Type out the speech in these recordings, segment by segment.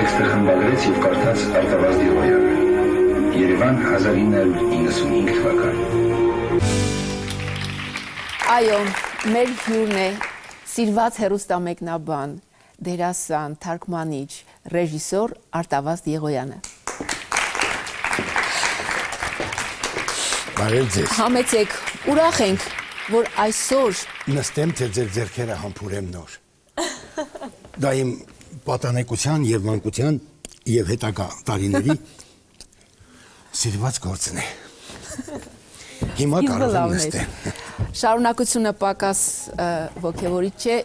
տեքստը խմբագրեց և կարդաց Արտավազդ Եղոյանը։ Երևան 1995 թվական։ Այո, մեր հյուրն է սիրված հեռուստամեկնաբան, դերասան, թարգմանիչ, ռեժիսոր Արտավազդ Եղոյանը։ Բարև ձեզ։ Համեցեք, ուրախ ենք, որ այսօր նստեմ, թե ձեր ձեռքերը համբուրեմ նոր։ Դա իմ պատանեկության և մանկության և հետագա տարիների սիրված գործն է։ Հիմա կարող եմ նստեմ։ Շարունակությունը պակաս ոգևորիչ չէ,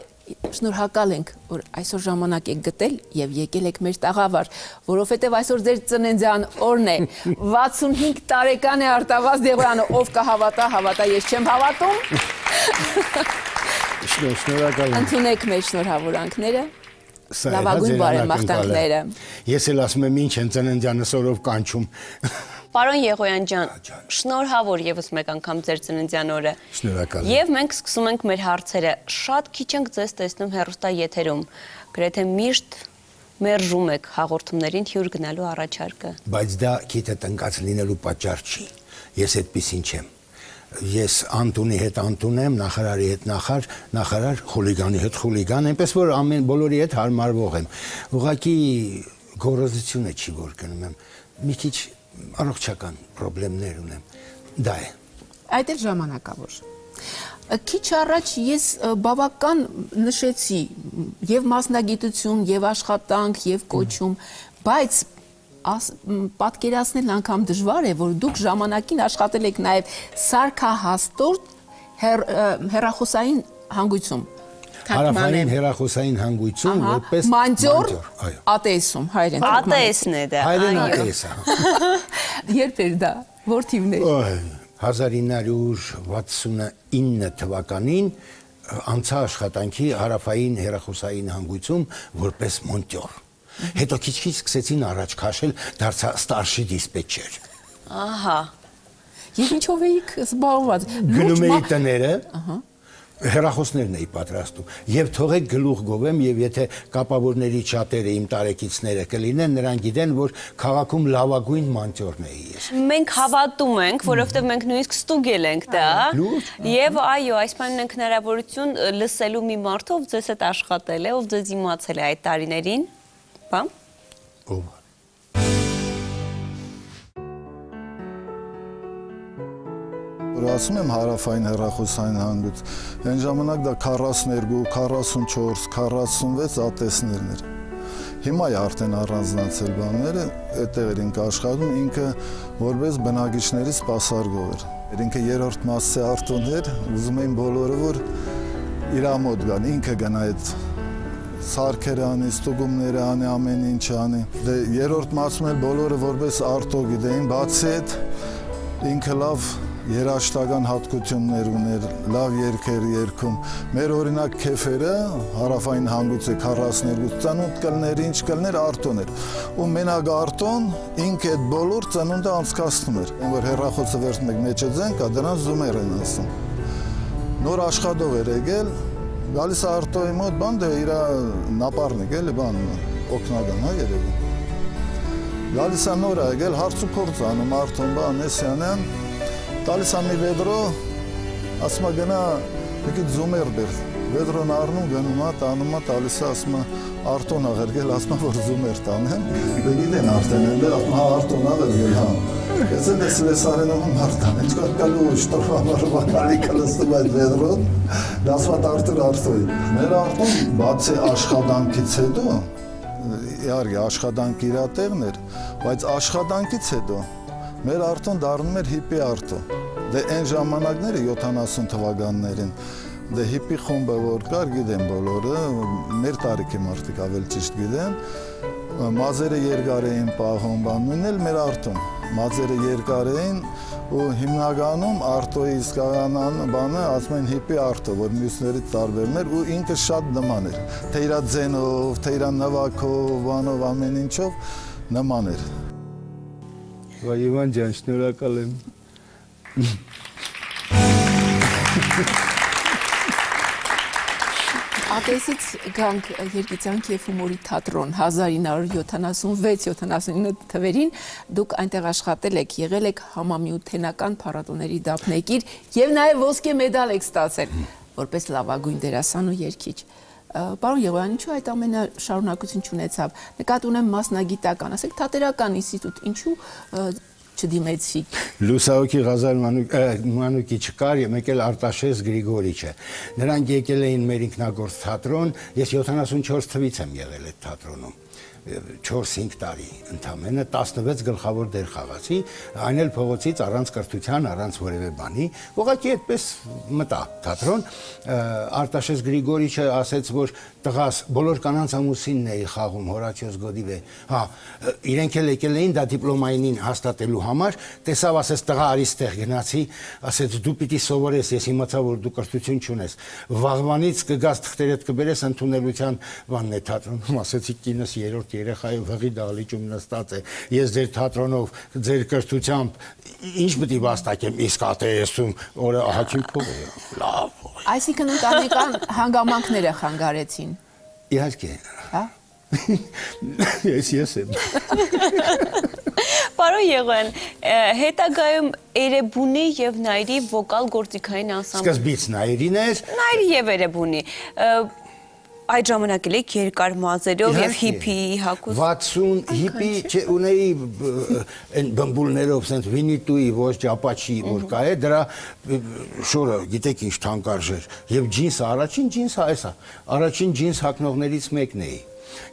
շնորհակալ ենք, որ այսօր ժամանակ եք գտել և եկել եք մեր տաղավար, որովհետև այսօր ձեր ծննդյան օրն է, 65 տարեկան է Արտավազդ Եղոյանը, ով կհավատա, հավատա, ես չեմ հավատում։ Շնորհակալ եմ։ Ընդունեք մեր շնորհավորանքները, լավագույն բարեմաղթանքները։ Ես էլ ասում եմ ինչ են ծննդյանս օրով կանչում։ Պարոն Եղոյան ջան, շնորհավոր ևս մեկ անգամ ձեր ծննդյան օրը։ Շնորհակալ եմ։ Եվ մենք սկսում ենք մեր հարցերը։ Շատ քիչ ենք ձեզ տեսնում հեռուստաեթերում։ Գրեթե միշտ մերժում եք հաղորդումներին հյուր գնալու առաջարկը։ Բայց դա քիթը տնկած լինելու պատճառ չի։ Ես այդպեսին չեմ։ Ես Անտունի հետ Անտուն եմ, նախարարի հետ նախարար, խուլիգանի հետ խուլիգան, այնպես որ բոլորի հետ հարմարվող եմ։ Ուղղակի գոռոզությունը չի, որ գնում եմ։ Մի քիչ առողջական խնդիրներ ունեմ։ Դա է։ Այդ էլ ժամանակավոր։ Քիչ առաջ ես բավական նշեցի եւ մասնագիտություն, եւ աշխատանք, եւ կոչում, բայց պատկերացնել անգամ դժվար է, որ դուք ժամանակին աշխատել եք նաեւ սարքահաստորտ հեռախոսային հանգույցում։ Հարավային հեռախոսային հանգույցում որպես մանջոր ԱՏՍ-ում, հայերեն թարգմանել։ ԱՏՍ-ն է դա։ հայերեն ԱՏՍ-ը։ Երբ էր դա, որ թիվն էր։ 1969 թվականին անցա աշխատանքի հարավային հեռախոսային հանգույցում որպես մոնտյոր։ Հետո քիչ-քիչ սկսեցին առաջ քաշել, դարձա ստարշի դիսպեչեր։ Ահա։ Եվ ինչով էիք զբաղված։ Գնում էի տները, հեռախոսներն էի պատրաստում, և թողեք գլուխ գովեմ, և եթե կապավորների շատերը իմ տարեկիցները կլինեն, նրանք գիտեն, որ քաղաքում լավագույն մոնտյորն էի ես։ Մենք հավատում ենք, որովհետև մենք նույնիսկ ստուգել ենք դա։ Եվ այո, այս բանն ենք հնարավորություն լսելու մի մարդ, ով ձեզ հետ աշխատել է, ով ձեզ իմացել է այդ տարիներին։ Բան։ Ով։ Որ ասում եմ հարավային հեռախոսային հանգույց, այն ժամանակ դա 42, 44, 46 ԱՏՍ-ներն էր։ Հիմա է արդեն առանձնացել բաները, այդտեղ ենք աշխատում, ինքը որպես բնակիչների սպասարկող էր։ Ինքը երրորդ մասի արտոն էր, ուզում էին բոլորը, որ իր մոտ գան, ինքը գնա այդ սարքերը անի, ստուգումները անի, ամեն ինչ անի։ Դե երրորդ մասում էլ բոլորը որպես արտո գիտեին, բացի այդ ինքը լավ երաժշտական հատկություններ ուներ, լավ երգեր երգում։ Մեր օրինակ քեֆերը հարավային հանգույցը 42 ծնունդ կլներ, ինչ կլներ արտոն էր։ Ու մենակ արտոն ինքը այդ բոլոր ծնունդը անցկացնում էր։ Որ հեռախոսը վերցնեք մեջը ձեն կա, դրան զումեր են ասում։ Նոր աշխատող էր եկել, գալիս արտոյի մոտ բան դե իր նապարնիկ էլի բան օգնական հա երևի։ Գալիս է նոր է եկել, հարց ու փորձ անում արտոն բան Նեսյանյան, տալիս է մի վեդրո, ասում է գնա եկի զումեր բեր, վեդրոն առնում գնում է, տանում է, տալիս է ասում է արտոն աղերգել, ասում է որ զումեր տանեմ, դե գիտեն արդեն են դեր, ասում է արտոն աղերգել, հա։ Ես են ես լեսարենում մարդան, ինչ կատ կալու շտորվա մարվա կալի կլստում այդ վեդրոն, դասվատ արտոյ։ Մեր արտոն բացի աշխատանքից հետո, իհարկե աշխատանք իր տեղն էր, բայց աշխատանքից հետո մեր արտոն դառնում էր հիպի արտո։ Դե այն ժամանակները 70 թվականներին, դե հիպի խումբը որ կար, գիտեն բոլորը, մեր տարիքի մարդիկ ավելի ճիշտ գիտեն, մազերը երկար էին պահում, նույնն էլ մեր արտոն, մազերը երկար էին ու հիմնականում արտոյի իսկական բանը ասում են հիպի արտո, որ մյուսներից տարբերն էր ու ինքը շատ նման էր, թե իրա ձենով, թե իրա նվակով, բանով, ամեն ինչով նման էր։ Վայիվան ջան, շնորհակալ եմ։ Ատեսից գանք Երգիծյանք եւ հումորի թատրոն 1976-79 թվերին դուք այնտեղ աշխատել եք, եղել եք համամիութենական փառատոների դափնեկիր եւ նաեւ ոսկե մեդալ եք ստացել որպես լավագույն դերասան ու երգիչ։ Պարոն Եղոյան, ինչու այդ ամենը շարունակություն չունեցավ։ Նկատի ունեմ մասնագիտական, ասեք թատերական ինստիտուտ, ինչու չդիմեցիք։ Լուսահոգի Ղազար Մանուկի չկար, մեկ էլ Արտաշես Գրիգորիչը։ Նրանք եկել էին մեր ինքնագործ թատրոն, ես 74 թվից եմ եղել այդ թատրոնում։ 4-5 տարի ընդամենը 16 գլխավոր դեր խաղացի, այն էլ փողոցից առանց կրթության, առանց որևէ բանի, ուղղակի այդպես մտա թատրոն։ Արտաշես Գրիգորիչը ասեց, որ տղաս բոլոր կանանց ամուսինն էի խաղում Հորացիոս Գոդիվե։ Հա, իրենք էլ եկել էին դա դիպլոմային հաստատելու համար, տեսավ, ասեց տղա արի ստեղ գնացի, ասեց դու պիտի սովորես, ես իմացա, որ դու կրթություն չունես։ Վաղվանից կգաս թղթերդ կբերես ընդունելության բանն է թատրոնում, ասեցի կինս երրորդ երեխայի վղի դահլիճում նստած է, ես ձեր թատրոնով, ձեր կրթությամբ ինչ պիտի վաստակեմ, իսկ ատեստում օրը ահաչին փող է, լավ։ Այսինքն ընտանեկան հանգամանքները խանգարեցին։ Իհարկե։ Հա։ Ես եմ։ Պարոն Եղոյան, հետագայում Էրեբունի եւ Նայրի վոկալ գործիքային անսամբլ։ Սկզբից Նայրին էր։ Նայրի եւ Էրեբունի։ Այդ ժամանակ էլ եք երկար մազերով եւ հիփի հակուս 60 հիփի ունեի այն բմբուլներով սենց վինիտուի ոչ ճապաչի որ կա է դրա շորը գիտեք ինչ թանկարժ էր եւ ջինսը առաջին ջինսը այսա առաջին ջինս հագնողներից մեկն էի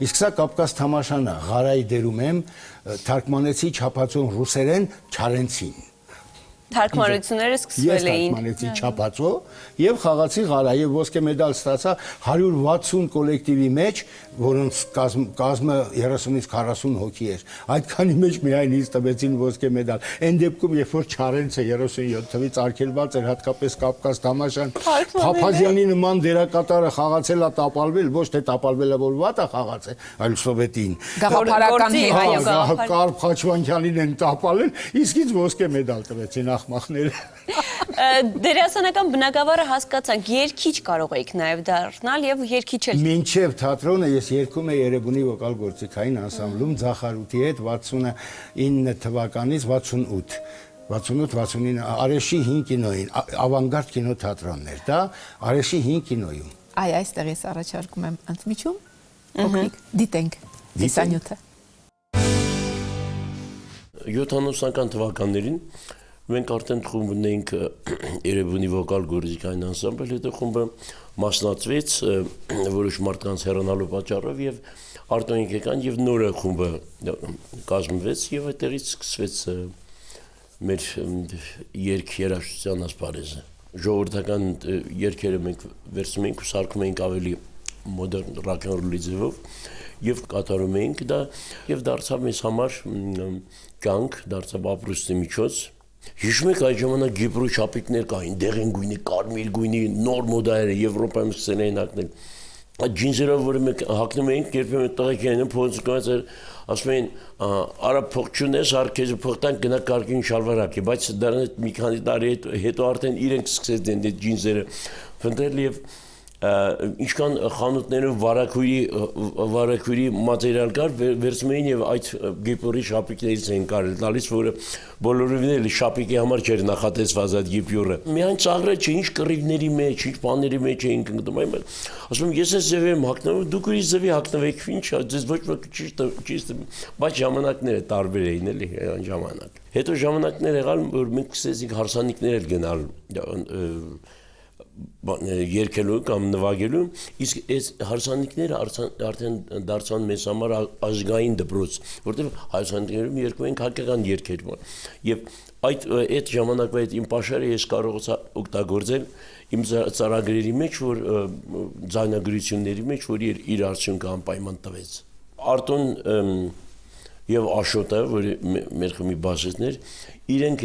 իսկ սա Կապկաս Թամաշանը Ղարայի դերում եմ թարգմանեցի չափածոն ռուսերեն Չարենցին թարգմանությունները սկսվել էին։ Ես թարգմանեցի չափածո եւ խաղացի Ղարա եւ ոսկե մեդալ ստացա 160 կոլեկտիվի մեջ, որոնց կազմը 30-ից 40 հոգի էր։ Այդքանի մեջ միայն ինձ տվեցին ոսկե մեդալ։ Այն դեպքում, երբ որ Չարենցը 37 թվից արգելված էր, հատկապես Կապկաս Թամաշան, Փափազյանի նման դերակատարը խաղացել է տապալվել, ոչ թե տապալվել է որ վատ է խաղացել, այլ սովետին։ Գաղափարական Կարլ Խաչվանյանին են տապալել, իսկ ինձ ոսկե մեդալ տվեցին ախմախները։ Դերասանական բնակավարը հասկացանք, երգիչ կարող եք նաև դառնալ եւ երգիչ էլ։ Մինչև թատրոնը ես երգում էի Էրեբունի վոկալ գործիքային անսամբլում Ձախարուտի հետ 69 թվականից 68-69 Արեշի 5 կինոյին, ավանգարդ կինոթատրոնն էր, դա Արեշի 5 կինոյում։ Այ այստեղ ես առաջարկում եմ ընդմիջում, օգնիկ, դիտենք տեսանյութը։ 70-ական թվականներին մենք արդեն խումբ ունեինք Էրեբունի վոկալ գործիքային անսամբլ, հետո խումբը մասնացվեց որոշ մարդկանց հեռանալու պատճառով եւ արտոնիկ եկան եւ նորը խումբը կազմվեց եւ այդտեղից սկսվեց մեր երգ-երաժշտության ասպարեզը։ Ժողովրդական երգերը մենք վերցնում էինք ու սարքում էինք ավելի մոդեռն ռոք-ն-ռոլի ձևով եւ կատարում էինք դա եւ դարձավ մեզ համար կյանք, դարձավ ապրուստի միջոց։ Հիշում եք այդ ժամանակ գիպրու շապիկներ կային, դեղին գույնի, կարմիր գույնի, նոր մոդայերը Եվրոպայում սկսել էին հագնել։ Այդ ջինսերով, որը մենք հագնում էինք, երբեմն տղեկ էին փողոցը կայաց էր, ասում էին, արա փող չունես, արքեզը փող տանք, գնա կարգին շալվար հագի, բայց դրանից մի քանի տարի հետո արդեն իրենք սկսեցին այդ ջինսերը փնտրել եւ ինչքան խանութներում վարակույրի մատերիալ կար, վերցում էին եւ այդ գիպյուրի շապիկներից էին կարել տալիս, որը բոլորովին էլ շապիկի համար չէր նախատեսված այդ գիպյուրը։ Միայն ծաղրը չէ, ինչ կռիվների մեջ, ինչ բաների մեջ էին ընկնում, այլ ասում ես այս ձև եմ հագնվում, դուք ուրիշ ձևի հագնվեք, ինչ, ձեզ ոչ ոք ճիշտ, բայց ժամանակները տարբեր էին էլի այն ժամանակ։ Հետո ժամանակներ եղան, որ մենք սկսեցինք հարսանիքներ էլ գնալ երկելու կամ նվագելու, իսկ այս հարսանիքները արդեն դարձան մեզ համար ազգային դպրոց, որտեղ հարսանիքներում երկում ենք հայկական երգեր։ Եվ այդ ժամանակվա այդ իմ պաշարը ես կարողացա օգտագործել իմ ծրագրերի մեջ, որ ձայնագրությունների մեջ, որ իր արդյունքը անպայման տվեց։ Արտոն եւ Աշոտը, որ մեր խմբի բասիստներ, իրենք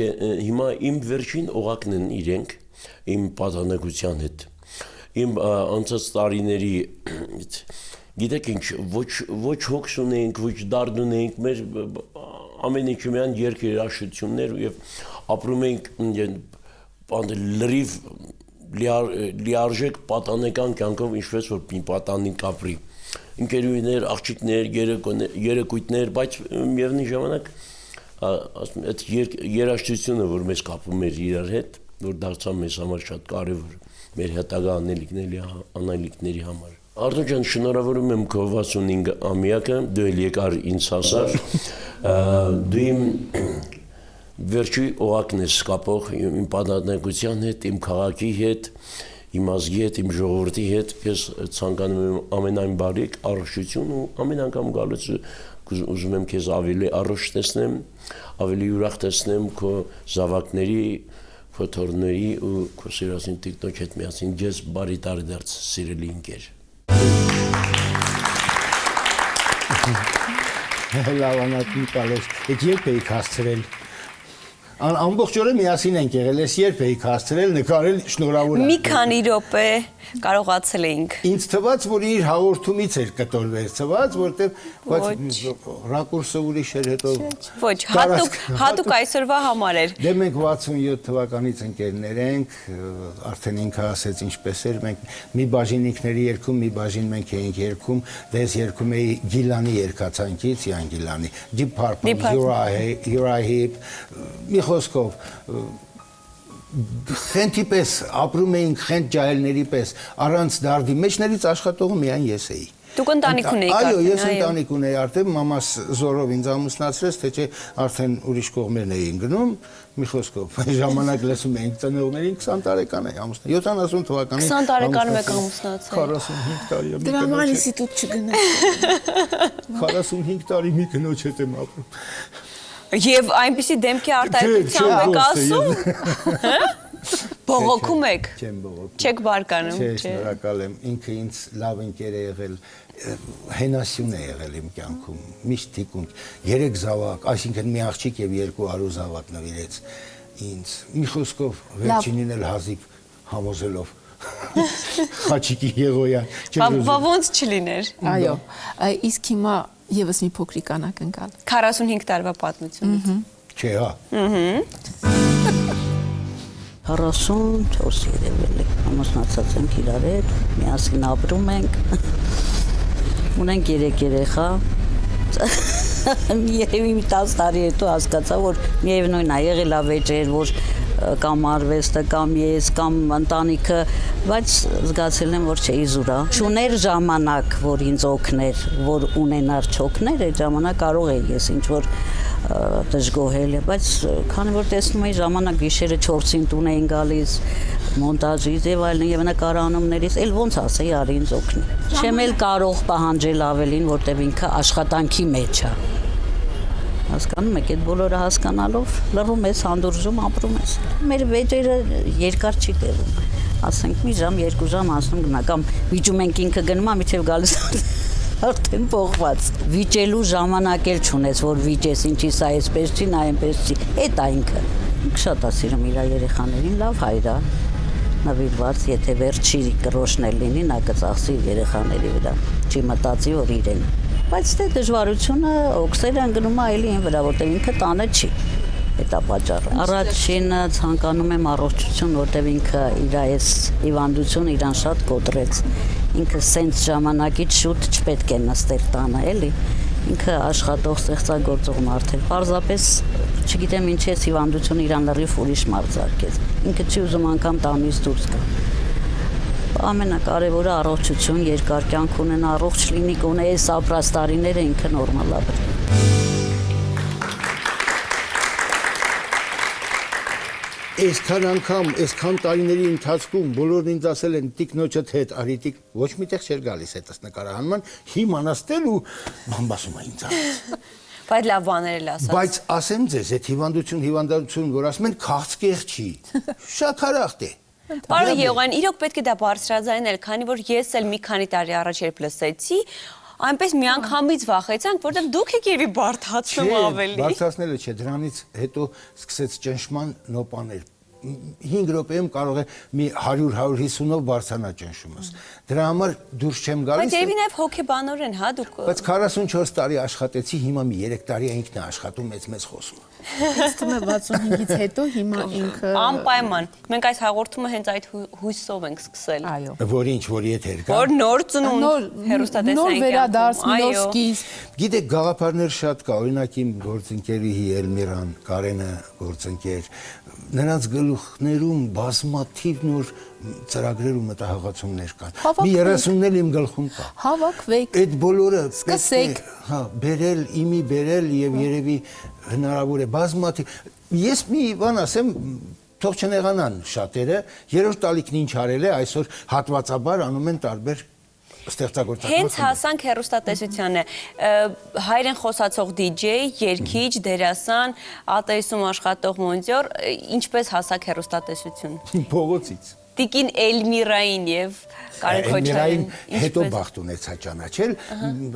հիմա իմ վերջին օղակն են իրենք իմ պատանեկության հետ, իմ անցած տարիների, գիտեք ինչ, ոչ հոգս ունեինք, ոչ դարդ ունեինք, մեր ամեն ինչումյան երգերաշություններ և ապրում էինք լրիվ լիարժեք պատանեկան կյանքով ինչպես որ մի պատանին կապրի։ Ընկերուհիներ, աղջիկներ, երեկույթներ, բայց միևնույն ժամանակ այդ երաժշտությունը, որ մեզ կապում էր իրար հետ, որ դարձավ մեզ համար շատ կարևոր, մեր հետագա անելիքների համար։ Արտո ջան, շնորհավորում եմ քո 65 ամյակը, դու էլ եկար ինձ հասար, դու իմ վերջի օղակն ես կապող իմ պատանեկության հետ, իմ քաղաքի հետ, իմ ազգի հետ, իմ ժողովրդի հետ, ես ցանկանում եմ ամենայն բարիք, առողջություն ու ամեն անգամ գալուց ուզում եմ քեզ ավելի առողջ տեսնեմ, ավելի ուրախ տեսնեմ քո զավակների, քո թոռների ու քո սիրասին տիկնոջ հետ միասին ես բարի տարեդարձ սիրելի ընկեր։ Լավանատ Նիկոլոս, երբ էիք հասցրել ամբողջ օրը միասին ենք եղել, ես երբ էիք հասցրել նկարել, շնորհավոր եմ։ Մի քանի րոպե կարողացել էինք։ Ինձ թվաց, որ իր հաղորդումից էր կտորվել, թվաց, որտեղ ռակուրսը ուրիշ էր հետո։ Ոչ, հատուկ այսօրվա համար էր։ Դե մենք 67 թվականից ընկերներ ենք, արդեն ինքը ասեց ինչպես էր, մենք մի բաժին ինքների երգում, մի բաժին մենք էինք երգում, դե ես երգում էի Գիլանի երգացանկից, Յան Գիլանի, Deep Purple, Uriah Heep, մի խոսքով խենթի պես ապրում էինք խենթ ջահելների պես առանց դարդի մեջներից աշխատողը միայն ես էի։ Դուք ընտանիք ունեիք արդեն։ Այո, արդեն, ես ընտանիք ունեի արդեն, մամաս զորով ինձ ամուսնացրեց, թե չէ արդեն ուրիշ կողմերն էին գնում, մի խոսքով։ Ժամանակ լսում էինք ծնողներին 20 տարեկան էի ամուսնացել։ 70 թվականին 20 տարեկանում եք ամուսնացել։ 45 տարի եմ։ Դրա համար ինստիտուտ չգնաց։ 45 տարի մի կնոջ հետ եմ ապրում։ Եվ այնպիսի դեմքի արտահայտությամբ եք ասում։ Բողոքում եք։ Չեմ բողոքում։ Չեք բարկանում, Չէ, շնորհակալ եմ։ Ինքը ինձ լավ ընկեր է եղել, հենասյուն է եղել իմ կյանքում, միշտ թիկունք, 3 զավակ, այսինքն մի աղջիկ եւ 2 արու զավակ նվիրեց ինձ։ Մի խոսքով վերջինին էլ հազիվ համոզելով Խաչիկի Եղոյան։ Բա ոնց չլիներ։ Այո, իսկ հիմա եւս մի փոքրիկ անակնկալ։ 45 տարվա պատմությունից։ Չէ, հա։ 44 երևել է, ամուսնացած ենք իրար հետ, միասին ապրում ենք, ունենք 3 երեխա, երևի մի 10 տարի հետո հասկացա, որ միևնույն է եղել է վեճեր, որ կամ արվեստը, կամ ես, կամ ընտանիքը, բայց զգացել եմ, որ չէի զուրա։ Չուներ ժամանակ, որ ինձ օգներ, որ ունենար չօգներ, այդ ժամանակ կարող էի ես ինչ-որ դժգոհել, բայց քանի որ տեսնում էի ժամանակ գիշերը 4-ին տուն էին գալիս, մոնտաժից եւ այլն եւ նկարանումներից, էլ ոնց ասեի, արի ինձ օգնի։ Չեմ էլ կարող պահանջել ավելին, որտեւ ինքը աշխատանքի մեջ է։ Հասկանում եք, այդ բոլորը հասկանալով լռում ես, հանդուրժում, ապրում ես։ Մեր վեճերը երկար չի տևում։ Ասենք մի ժամ, 2 ժամ անցնում գնա, կամ վիճում ենք ինքը գնում է, մինչև գալիս արդեն փողված։ Վիճելու ժամանակ էլ չունես, որ վիճես, ինչի սա էսպես չի, նա այնպես չի։ Էդ է ինքը։ Ինքը շատ է սիրում իր երեխաներին, լավ հայր է։ Նվիրված, եթե վերջի կրոշն էլ լինի, նա կծախսի երեխաների վրա։ Չի մտածի, որ իրեն։ Բայց դե դժվարությունը օքսերը ընկնում է այլի այն վրա, որտեղ ինքը տանը չի։ Այդ է պատճառը։ Առաջինը ցանկանում եմ առողջություն, որտեղ ինքը իր այս հիվանդությունը իրան շատ կոտրեց։ Ինքը սենց ժամանակից շուտ չպետք է նստեր տանը, էլի։ Ինքը աշխատող ստեղծագործող մարդ է։ Պարզապես չգիտեմ ինչ է հիվանդությունը իրան լրիվ ուրիշ մարդ զարկեց։ Ինքը չի ուզում անգամ տանից դուրս գա։ Ամենակարևորը առողջություն, երկար կյանք ունենա, առողջ լինի, գոնե այս ապրած տարիները ինքը նորմալ ապրի։ Այսքան անգամ, այսքան տարիների ընթացքում բոլորն ինձ ասել են տիկնոջդ հետ, արիտիկ, ոչ միտեղ չէր գալիս հետս նկարահանման, հիմանաստել ու բամբասում է ինձ ասել։ Բայց լավ բաներ էլ ասած։ Բայց ասեմ ձեզ, այդ հիվանդություն, որ ասում են քաղցկեղ չի, շաքարախտ է։ Պարոն Եղոյան, իրոք պետք է դա բարձրաձայնել, քանի որ ես էլ մի քանի տարի առաջ երբ լսեցի, այնպես միանգամից վախեցանք, որտեղ դուք եք երևի բարդացնում ավելի։ Բարձրացնելը չէ, դրանից հետո սկսեց ճնշման նոպաներ 5 րոպեում կարող է մի 100-150-ով բարձրանա ճնշումս։ Դրա համար դուրս չեմ Բայց գալիս։ երևի նաև հոգեբանորեն, հա, դուք Բայց 44 տարի աշխատեցի, հիմա մի 3 տարի ինքն է աշխատում, մեծ խոսում։ Ինձ թվում է 65-ից հետո հիմա ինքը անպայման։ Մենք այս հաղորդումը հենց այդ հույսով ենք սկսել։ այո։ Որ ինչ, որ եթեր կա։ Որ նոր ծնունդ հերոստատեսային նոր վերադարձ, նոր սկիզբ։ Գիտեք, գաղափարներ շատ կա, օրինակ իմ գործընկերի Էլմիրան, Կարենը գործընկեր, նրանց գլուխներում բազմաթիվ նոր ծրագրեր ու մտահղացումներ կան։ Մի 30-ն էլ իմ գլխում կա։ Հավաքվեք։ Այդ բոլորը Սկսեք։ հա, բերել, իմի բերել եւ երևի հնարավոր է բազմաթիվ։ Ես մի բան ասեմ, թող չնեղանան շատերը, երրորդ տալիքն ինչ արել է, այսօր հատվածաբար անում են տարբեր ստեղծագործական։ Հենց հասանք հերոստատեսությանը, հայերեն խոսացող DJ, երգիչ, դերասան, ԱՏՍ-ում աշխատող մոնտյոր, ինչպես հասակ հերոստատեսություն։ Փողոցից։ Տիկին Էլմիրային եւ Կարեն Քոչարյանին հետո բախտ ունեցա ճանաչել,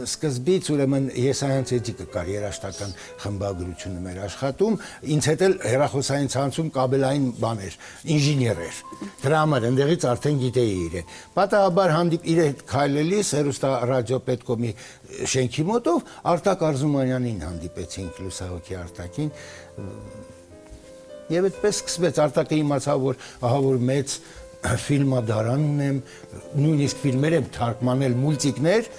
սկզբից ուրեմն եսայանց էթիկը կար, երաժշտական խմբագրությունը մեր աշխատում, ինձ հետ էլ հեռախոսային ցանցում կաբելային բաներ, ինժեներ էր։ Դրա համար ընդեղից արդեն գիտեի իրեն։ Պատահաբար իր հետ քայլելիս հերոստա ռադիոպետկոմի շենքի մոտով Արտակ Արզումանյանին հանդիպեցինք, լուսահոգի Արտակին։ Եվ այդպես սկսվեց, Արտակը իմացավ, որ ահա որ մեծ ֆիլմադարան ունեմ, նույնիսկ ֆիլմեր եմ թարգմանել, մուլտիկներ,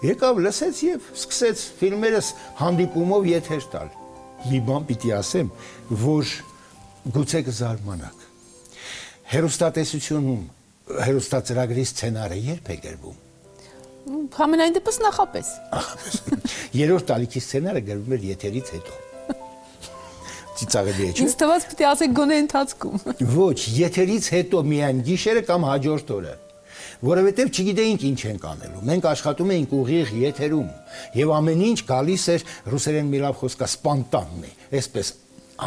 եկավ լսեց եւ սկսեց ֆիլմերս հանդիպումով եթեր տալ։ Մի բան պիտի ասեմ, որ գուցե կզարմանաք։ Հերոստատեսությունում հերոստացրագրի սցենարը երբ է գրվում։ Համենայն դեպս նախապես։ Երրորդ տալիքի սցենարը գրվում էր եթերից հետո։ Ծիծաղելի է, չէ՞։ Ինձ թվաց պիտի ասեք գոնե ընթացքում։ Ոչ, եթերից հետո միայն գիշերը կամ հաջորդ օրը, որովհետև չգիտեինք ինչ ենք անելու։ Մենք աշխատում էինք ուղիղ եթերում, եւ ամեն ինչ գալիս էր ռուսերեն մի լավ խոսքա սպանտանն է, այսպես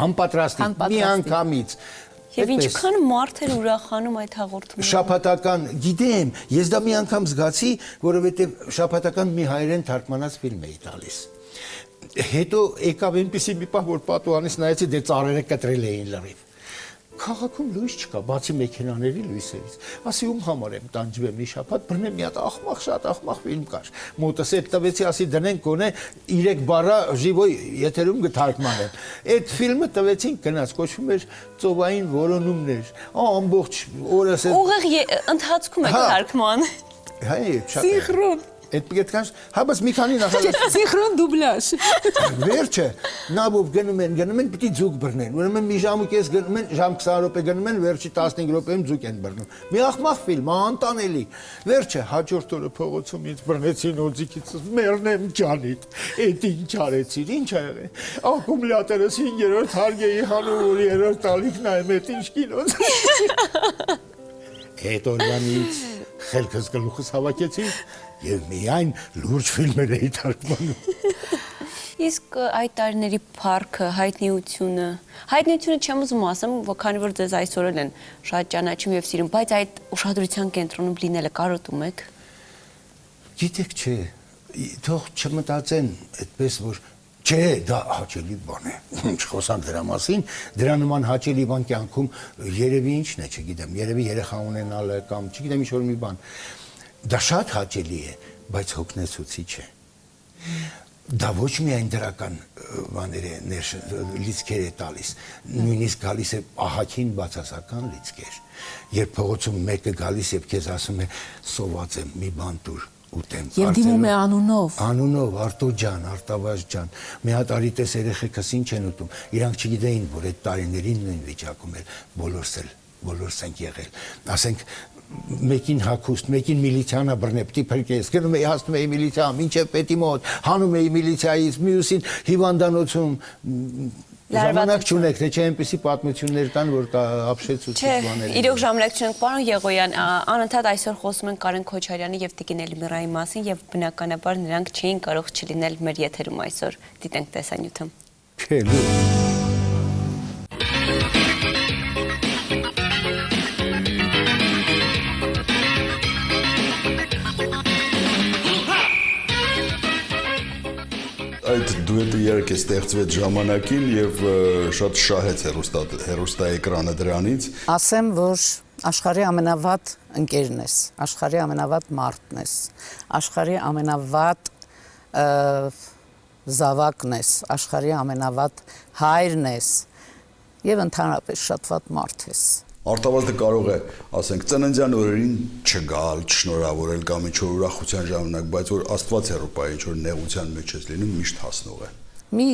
անպատրաստի, մի անգամից։ Եվ ինչքան մարդ էր ուրախանում այդ հաղորդումները։ Շաբաթական, գիտեմ, ես դա մի անգամ զգացի, որովհետև շաբաթական մի հայերեն թարգմանած ֆիլմ էի տալիս։ Հետո եկավ այնպեսի մի պահ, որ պատուհանից նայեցի, դե ծառերը կտրել էին լրիվ։ Քաղաքում լույս չկա, բացի մեքենաների լույսերից։ Ասի ում համար եմ տանջվեմ մի շաբաթ, բռնեմ մի հատ ախմախ, շատ ախմախ ֆիլմ կար։ Մոտս այդ տվեցի, ասի դնենք գոնե 3 բառա ժիվոյ եթերում կթարգմանեմ։ Այդ ֆիլմը տվեցին գնաց, կոչվում էր Ծովային որոնումներ։ Ամբողջ օրս Ուղիղ ընթացքում եք թարգման։ Հայ, շատ։ Սինխրոն։ Այդ պետքան, հա բաց մի քանի նախագծեր։ Սինխրոն դուբլաժ։ Վերջը նաբով գնում են, պիտի ձուկ բռնեն։ Ուրեմն մի ժամ ու կես գնում են, ժամ 20 րոպե գնում են, վերջի 15 րոպեում ձուկ են բռնում։ Մի ախմախ ֆիլմ, անտանելի։ Վերջը հաջորդ օրը փողոցում ինձ բռնեցին օձիկից, մեռնեմ ջանիդ։ Էդ ինչ արեցիր, ինչ ա եղել։ Ակումուլյատորս 5-րդ հարգեի հանում, որ 3-րդ տալիքն այմ էդ ինչ կինոց։ Այդ օրվանից խելքս գլուխս հավաքեցի եւ միայն լուրջ ֆիլմեր էի թարգմանում։ Իսկ այդ տարիների փառքը, հայտնիությունը չեմ ուզում ասեմ, քանի որ ձեզ այսօր էլ են շատ ճանաչում եւ սիրում, բայց այդ ուշադրության կենտրոնում լինելը կարոտում եք։ Գիտեք, չէ, թող չմտածեն այդպես, որ չէ, դա հաճելի բան է։ Չխոսանք դրա մասին, դրա նման հաճելի բան կյանքում երևի ինչն է, չգիտեմ, երևի երեխա ունենալը կամ չգիտեմ ինչ-որ մի բան։ Դա շատ հաճելի է, բայց հոգնեցուցիչ է։ Դա ոչ միայն դրական բաներ է, լիցքեր է տալիս, նույնիսկ գալիս է ահագին բացասական լիցքեր։ Երբ փողոցում մեկը գալիս եւ քեզ ասում է սոված եմ, մի բան տուր ուտեմ։ Եվ դիմում է անունով։ Անունով, Արտո ջան, Արտավազ ջան։ Մի հատ արիտես երեխեքս ինչ են ուտում։ Իրանք չգիտեին, որ այդ տարիներին նույն վիճակում էր բոլորս ենք եղել։ Ասենք մեկին հագուստ, մեկին միլիցիանա բռնե, պիտի փրկես։ Գնում էի, հասնում էի միլիցիա, մինչև պետի մոտ, հանում էի միլիցիայից, մյուսին հիվանդանոցում։ Ժամանակ չունեք, թե չէ այնպեսի պատմություններ կան, որ ապշեցուցիչ բաներ են։ Իրոք ժամանակ չունենք, պարոն Եղոյան, անընդհատ այսօր խոսում ենք Կարեն Քոչարյանի եւ Տիկին Էլմիրայի մասին եւ բնականաբար նրանք չէին կարող չլինել մեր եթերում այսօր։ Դիտենք տեսանյութը։ Չէ, լուրջ։ այդ դուետը իհարկե ստեղծվեց ժամանակին եւ շատ շահեց հեռուստաէկրանը դրանից։ Ասեմ, որ աշխարհի ամենավատ ընկերն ես, աշխարհի ամենավատ մարդն ես, աշխարհի ամենավատ զավակն ես, աշխարհի ամենավատ հայրն ես եւ ընդհանրապես շատ վատ մարդ ես։ Արտավազդը կարող է, ասենք, ծննդյան օրերին չգալ, չշնորհավորել կամ ինչ-որ ուրախության ժամանակ, բայց որ Աստված հեռուպայի ինչ-որ նեղության մեջ ես լինում, միշտ հասնող է։ Մի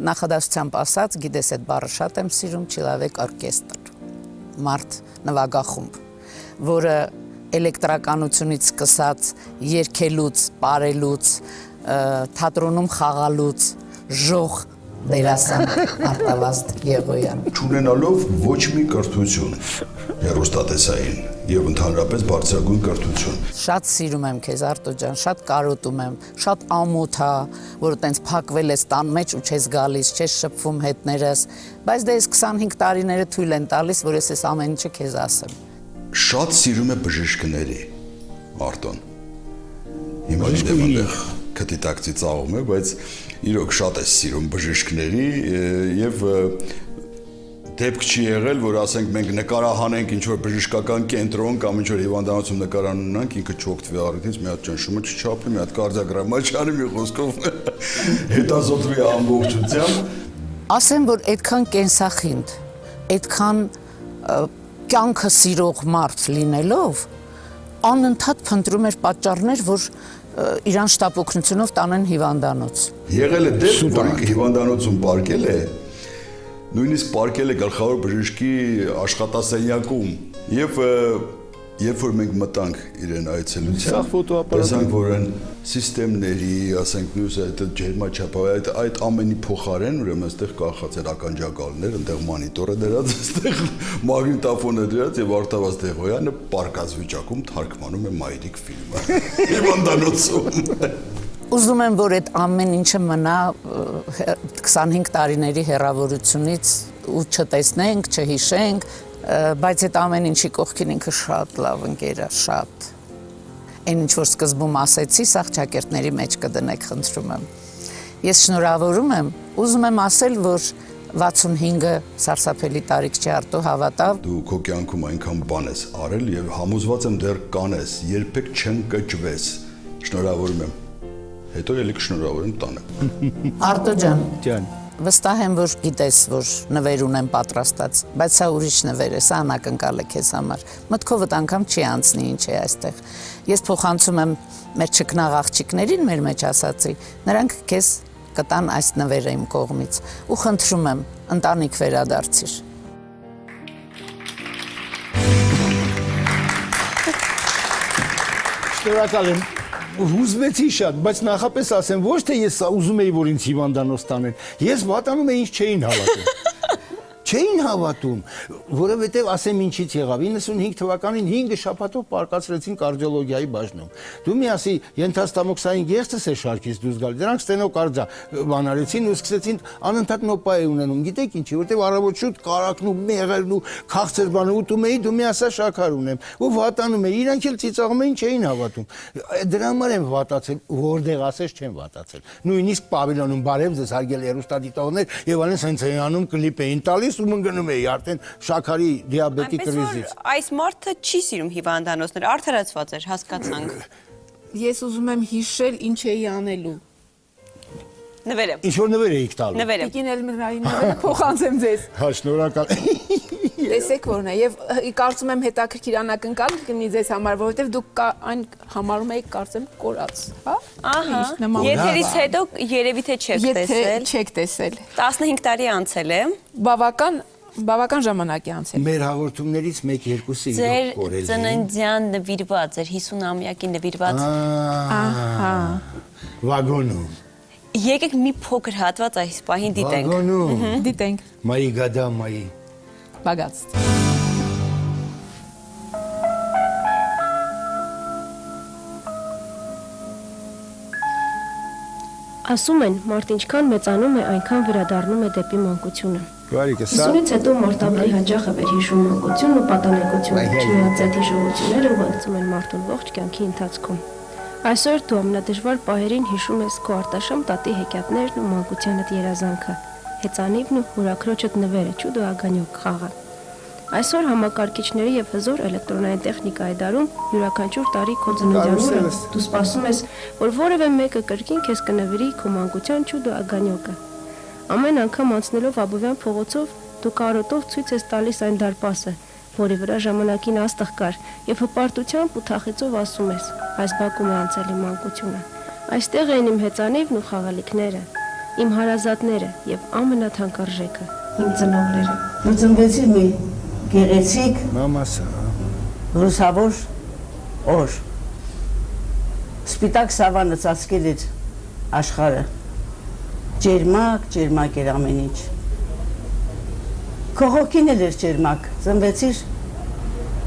նախադասությամբ ասած, գիտես այդ բառը շատ եմ սիրում, Չիլավեկ օրկեստր, մարդ նվագախումբ, որը էլեկտրականությունից սկսած, երգելուց, պարելուց, թատրոնում խաղալուց, ժող դերասան Արտավազդ Եղոյան։ Չունենալով ոչ մի կրթություն հեռուստատեսային եւ ընդհանրապես բարձրագույն կրթություն։ Շատ սիրում եմ քեզ Արտո ջան, շատ կարոտում եմ, շատ ամոթ է, որ տենց փակվել ես տան մեջ ու չես գալիս, չես շփվում հետներս, բայց դե այս 25 տարիները թույլ են տալիս, որ ես այս ամեն ինչը քեզ ասեմ։ Շատ սիրում է բժիշկների Արտոն։ Հիմա դեպի քթի տակցի ծաղում է, բայց իրոք շատ է սիրում բժիշկների եւ դեպք չի եղել, որ ասենք մենք նկարահանենք ինչ-որ բժշկական կենտրոն կամ ինչ-որ հիվանդանոցում նկարահանանք, ինքը չօգտվի առիթից, մի հատ ճնշումը չչափի, մի հատ կարդիոգրամա չանի, մի խոսքով հետազոտվի ամբողջությամբ։ Ասեմ, որ այդքան կենսախինդ, այդքան կյանքը սիրող մարդ լինելով, անընդհատ փնտրում էր պատճառներ, որ իրան շտապ օգնությունով տանեն հիվանդանոց։ Եղել է դեպք, որ ինքը հիվանդանոցում պարկել է, նույնիսկ պարկել է գլխավոր բժշկի աշխատասենյակում եւ երբ որ մենք մտանք իրեն այցելության, տեսանք, որ այն սիստեմների, ասենք, մյուս այդ ջերմաչափահաս այդ ամենի փոխարեն ուրեմն այստեղ կախած էր ականջակալներ, այնտեղ մոնիտորը դրած, այստեղ մագնիտոֆոնը դրած եւ Արտավազդ Եղոյանը պարկած վիճակում թարգմանում է Մայրիկ ֆիլմը։ Հիվանդանոցում։ Ուզում եմ, որ այդ ամեն ինչը մնա 25 տարիների հեռավորությունից ու չտեսնենք, չհիշենք, բայց այդ ամեն ինչի կողքին ինքը շատ լավ ընկեր է, շատ։ Այն ինչ որ սկզբում ասեցի, սա ճակերտների մեջ կդնեք, խնդրում եմ։ Ես շնորհավորում եմ, ուզում եմ ասել, որ 65-ը սարսափելի տարիք չի, Արտո, հավատալ։ Դու քո կյանքում այնքան բան ես արել եւ համոզված եմ դեռ կանես, երբեք չեն կճվես։ Շնորհավորում եմ։ Հետո ելի կշնորհավորեմ տանը։ Արտո ջան, վստահ եմ, որ գիտես, որ նվեր ունեմ պատրաստած, բայց սա ուրիշ նվեր է, սա անակնկալ է քեզ համար։ Մտքովդ անգամ չի անցնի ինչ է այստեղ։ Ես փոխանցում եմ մեր ճկնաղ աղջիկներին, մեր մեջ ասացի, նրանք քեզ կտան այս նվերը իմ կողմից ու խնդրում եմ, ընտանիք վերադարձիր։ Շնորհակալ եմ։ Հուզվեցի շատ, բայց նախապես ասեմ, ոչ թե ես ուզում էի, որ ինձ հիվանդանոց տանեն։ Ես վատանում էի, ինձ չէին հավատում։ Չէին հավատում, որովհետև ասեմ ինչից եղավ։ 95 թվականին 5 շաբաթով պարկացրեցին կարդիոլոգիայի բաժնում։ Դու մի ասի, ենթաստամոքսային գեղձս է շարքից դուրս գալի։ Դրանք ստենոկարդիա բանարեցին ու սկսեցին անընդհատ նոպա է ունենում։ Գիտեք ինչի, որովհետև առավոտ շուտ կարակն ու մեղրն ու քաղցր բանը ուտում էի, դու մի ասա շաքար ունեմ ու վատանում էի։ Իրանք էլ ծիծաղում էին, չէին հավատում։ Դրա համար եմ վատացել, որտեղ ասես չեմ վատացել։ Նույնիսկ Պավիլոնում բարև ձեզ հարգելի հեռուստադիտողներ եւ այլն սենց էանում կլիպ էին տալիս ու մնգնում էի արդեն շաքարի դիաբետի կրիզից։ Այս մարդը չի սիրում հիվանդանոցներ, արդարացված էր, հասկացանք։ Ես ուզում եմ հիշել ինչ էի անելու։ Նվերը։ Ինչ որ նվեր էիք տալու։ Նվերը։ Տիկին Էլմիրայի նվերը փոխանցեմ ձեզ։ Հա, շնորհակալ։ Տեսեք որն է եւ կարծում եմ հետաքրքիր անակնկալ կլինի ձեզ համար, որովհետեւ դուք այն համարում եք կարծեմ կորած, հա? Ահա։ Եթերից հետո երևի թե չեք տեսել։ Չեք տեսել։ 15 տարի անցել է։ Բավական ժամանակ է անցել։ Մեր հաղորդումներից 1-2-ը Ձեր իրոք կորել են։ ծննդյան նվիրված, ձեր 50-ամյակի նվիրված։ Ահա։ Վագոնում։ Եկեք մի փոքր հատված այս պահին դիտենք։ Վագոնում։ Դիտենք։ Մայի գադա մայի։ Բագած։ Ասում են, մարդ ինչքան մեծանում է, այնքան վերադառնում է դեպի մանկությունը։ Բարիքը, սա 50-ից հետո մարդ ավելի հաճախ է վերհիշում մանկությունն ու պատանեկությունը, չնայած այդ հիշողությունները ուղեկցում են մարդուն ողջ կյանքի ընթացքում։ Այսօր դու ամենադժվար պահերին հիշում ես քո արտաշեմ տատի հեքիաթներն ու մանկությանդ երազանքը, հեծանիվն ու հորաքրոջդ նվերը «Չուդո Ագանյոկ» խաղը։ Այսօր համակարգիչների եւ հզոր էլեկտրոնային տեխնիկայի դարում յուրաքանչյուր տարի քո ծննդյան դու սպասում ես, որ որևէ մեկը կրկին քեզ կնվիրի քո մանկության «Չուդո Ագանյոկը»։ Ամեն անգամ անցնելով Աբովյան փողոցով դու կարոտով ցույց ես տալիս այն դարպասը, որի վրա ժամանակին աստղ կար, եւ հպարտությամբ ու թախիծով ասում ես. այս բակում է անցել իմ մանկությունը։ Այստեղ էին իմ հեծանիվն ու խաղալիքները, իմ հարազատները եւ ամենաթանկարժեքը, իմ ծնողները։ Դու ծնվեցիր մի գեղեցիկ մամասը ռուսավոր օր։ Սպիտակ սավանը ծածկել էր աշխարհը։ Ջերմակ էր ամեն ինչ։ Քո հոգին էլ էր ջերմակ, ծնվեցիր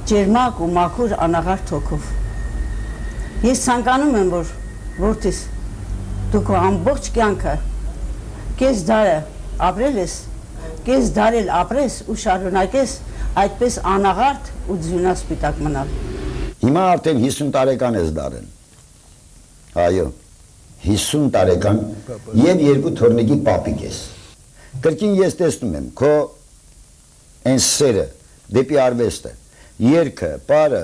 ջերմակ ու մաքուր անաղարտ հոգով։ Ես ցանկանում եմ, որ որդիս դու քո ամբողջ կյանքը կես դարը ապրել ես, կես դարել ապրես ու շարունակես այդպես անաղարտ ու ձյունասպիտակ մնալ։ Հիմա արդեն 50 տարեկան ես դարել։ Այո, 50 տարեկան եւ երկու թորնիկի պապիկ ես։ Կրկին ես տեսնում եմ քո այն սերը դեպի արվեստը, երգը, պարը,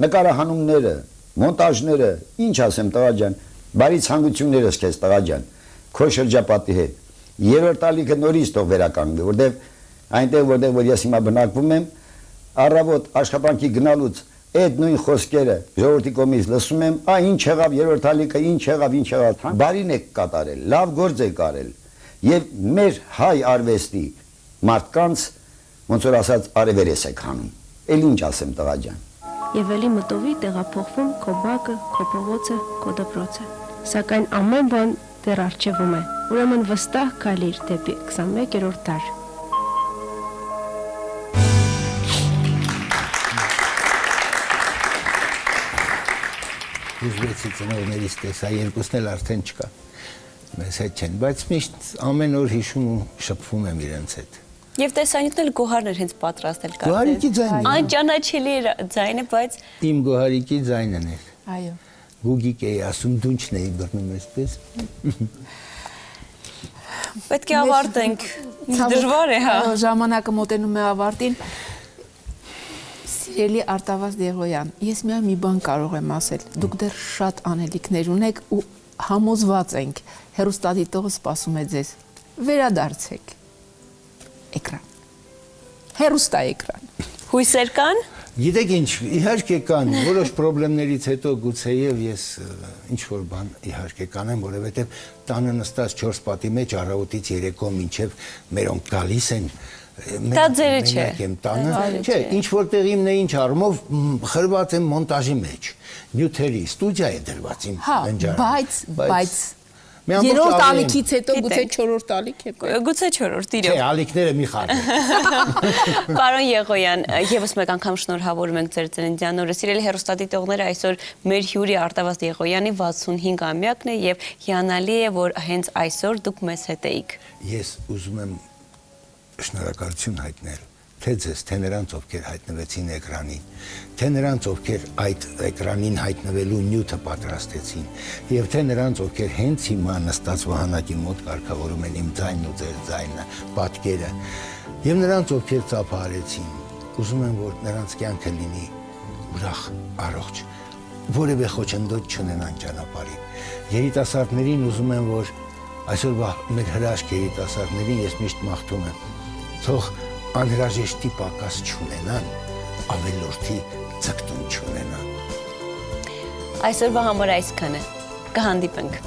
նկարահանումները, մոնտաժները, ինչ ասեմ տղա ջան, բարի ցանկություններս քեզ տղա ջան, քո շրջապատի հետ։ Երրորդ ալիքը նորից թող վերականգնվի, որտեվ այնտեղ որ ես հիմա բնակվում եմ, առավոտ աշխատանքի գնալուց այդ նույն խոսքերը ժողովրդի կողմից լսում եմ, ինչ եղավ երրորդ ալիքը, ինչ եղավ, բարին եք կատարել, լավ գործ եք արել, եւ մեր հայ արվեստի մարդկանց ոնց որ ասած արևերես եք հանում։ Էլ ինչ ասեմ տղա ջան։ Եվ ելի մտովի տեղափոխվում քո բակը, քո փողոցը, քո դպրոցը։ Սակայն ամեն բան դեռ առջևում է։ Ուրեմն վստահ քայլիր դեպի 21-րդ դար։ Ուզվեցի ծնողներից տեսա, երկուսն էլ արդեն չկա։ Մեզ հետ չեն, բայց միշտ ամեն օր հիշում ու շփվում եմ իրենց հետ։ Եվ տեսանյութն էլ գոհարն էր հենց պատրաստել կարծես։ Գոհարիկի ձայնն է։ Անճանաչելի էր ձայնը, բայց Իմ գոհարիկի ձայնն էր։ Այո։ Գուգիկ էի ասում, դունչն էի բռնում այսպես։ պետք է ավարտենք։ Դժվար է, հա։ Այո, ժամանակը մոտենում է ավարտին։ Սիրելի Արտավազդ Եղոյան, ես միայն մի բան կարող եմ ասել։ Դուք դեռ շատ անելիքներ ունեք ու համոզված ենք, հեռուստադիտողը սպասում է ձեզ։ Վերադարձեք։ Էկրան։ Հեռուստա էկրան։ Հույսեր կան։ Գիտեք ինչ, իհարկե կան, որոշ խնդիրներից հետո գուցեև ես ինչ որ բան իհարկե կանեմ, որովհետև տանը նստած 4 պատի մեջ առավոտից երեկո մինչև մերոնք գալիս են։ Դա ձերը չէ։ Չէ, ինչ որտեղ իմն է ինչ առումով խրված եմ մոնտաժի մեջ։ Նյութերի ստուդիա է դրված իմ Հա, բայց երրորդ ալիքից հետո գուցե 4-րդ ալիք է։ Գուցե 4-րդ, Չէ, ալիքները մի խառն։ Պարոն Եղոյան, եւս մեկ անգամ շնորհավորում ենք ձեր ծննդյան օրը։ Սիրելի հեռուստադիտողները, այսօր մեր հյուրի Արտավազդ Եղոյանի 65-ամյակն է եւ հիանալի է, որ հենց այսօր դուք մեզ հետ էիք։ Ես ուզում եմ շնորհակալություն հայտնել թե ձեզ, թե նրանց, ովքեր հայտնվեցին էկրանին, թե նրանց, ովքեր այդ էկրանին հայտնվելու նյութը պատրաստեցին, եւ թե նրանց, ովքեր հենց հիմա նստած վահանակի մոտ կարգավորում են իմ ձայնն ու ձեր ձայնը, պատկերը, եւ նրանց, ովքեր ծափահարեցին, ուզում եմ, որ նրանց կյանքը լինի ուրախ, առողջ, որևէ խոչընդոտ չունենան ճանապարհին։ Երիտասարդներին ուզում եմ, որ այսօրվա մեր հրաշք երիտասարդներին ես միշտ մաղթում եմ, թող անհրաժեշտի պակաս չունենան, ավելորդի ձգտում չունենան։ Այսօրվա համար այսքանը։ Կհանդիպենք։